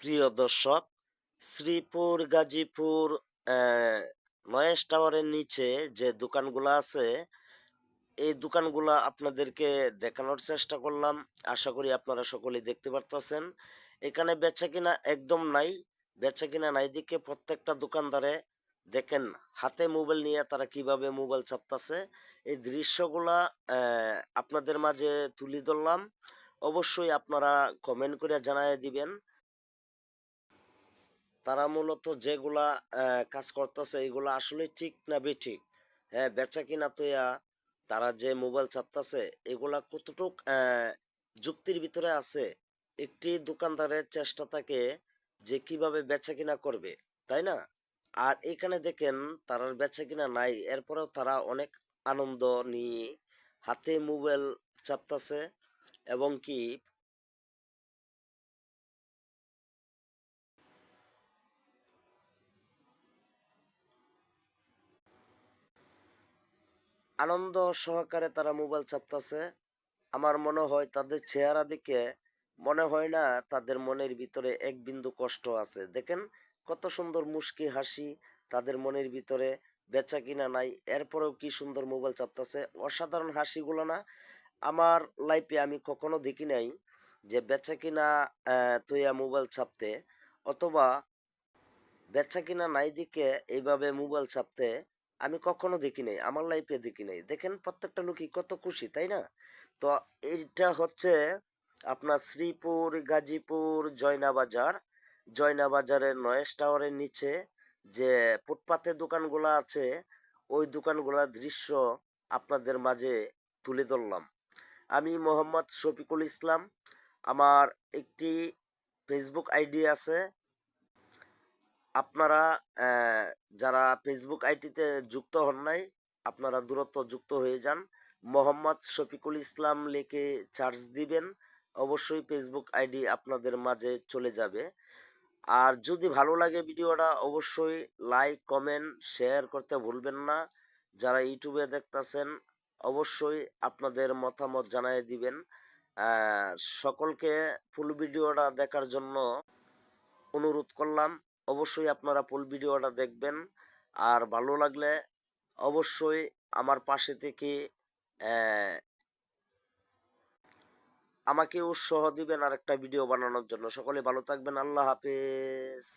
প্রিয় দর্শক, শ্রীপুর গাজীপুর নয়েজ টাওয়ারের নিচে যে দোকানগুলো আছে, এই দোকানগুলা আপনাদেরকে দেখানোর চেষ্টা করলাম। আশা করি আপনারা সকলেই দেখতে পারতেছেন। এখানে বেচাকেনা একদম নাই। বেচাকেনা নাই দিকে প্রত্যেকটা দোকানদারে দেখেন হাতে মোবাইল নিয়ে তারা কিভাবে মোবাইল চাপতাছে। এই দৃশ্যগুলা আপনাদের মাঝে তুলে ধরলাম। অবশ্যই আপনারা কমেন্ট করে জানায় দিবেন তারা মূলত যেগুলা কাজ করতেছে এগুলা আসলে ঠিক না বেঠিক। হ্যাঁ, বেচা কিনা তৈয়া তারা যে মোবাইল চাপতাছে এগুলা কতটুক যুক্তির ভিতরে আছে। একটি দোকানদারের চেষ্টা থাকে যে কিভাবে বেচা কিনা করবে, তাই না? আর এখানে দেখেন তারার বেচা কিনা নাই, এরপরেও তারা অনেক আনন্দ নিয়ে হাতে মোবাইল চাপতাছে এবং কি আনন্দ সহকারে তারা মোবাইল চাপতাছে। আমার মনে হয় তাদের চেহারা দেখে মনে হয় না তাদের মনের ভিতরে এক বিন্দু কষ্ট আছে। দেখেন কত সুন্দর মুস্কি হাসি তাদের মনের ভিতরে। বেচা কিনা নাই, এরপরেও কি সুন্দর মোবাইল চাপতাছে। অসাধারণ হাসিগুলো না, আমার লাইফে আমি কখনো দেখি নাই যে বেচা কিনা তুইয়া মোবাইল চাপতে, অথবা বেচা কিনা নাই দিকে এইভাবে মোবাইল চাপতে আমি কখনো দেখি নাই, আমার লাইফে দেখি নাই। দেখেন প্রত্যেকটা লোকই কত খুশি, তাই না? তো এইটা হচ্ছে আপনার শ্রীপুর গাজীপুর জয়নাবাজার, জয়নাবাজারের নয়েজ টাওয়ারের নিচে যে ফুটপাতের দোকানগুলো আছে, ওই দোকানগুলোর দৃশ্য আপনাদের মাঝে তুলে ধরলাম। আমি মোহাম্মদ শফিকুল ইসলাম। আমার একটি ফেসবুক আইডি আছে। আপনারা যারা ফেসবুক আইডিতে যুক্ত হন নাই, আপনারা দূরত্ব যুক্ত হয়ে যান। মোহাম্মদ শফিকুল ইসলাম লিখে সার্চ দিবেন, অবশ্যই ফেসবুক আইডি আপনাদের মাঝে চলে যাবে। আর যদি ভালো লাগে ভিডিওটা অবশ্যই লাইক কমেন্ট শেয়ার করতে ভুলবেন না। যারা ইউটিউবে দেখতেছেন অবশ্যই আপনাদের মতামত জানিয়ে দিবেন। আহ, সকলকে ফুল ভিডিওটা দেখার জন্য অনুরোধ করলাম। অবশ্যই আপনারা ফুল ভিডিওটা দেখবেন। আর ভালো লাগলে অবশ্যই আমার পাশে থেকে আহ, আমাকে উৎসাহ দিবেন আর একটা ভিডিও বানানোর জন্য। সকলে ভালো থাকবেন। আল্লাহ হাফেজ।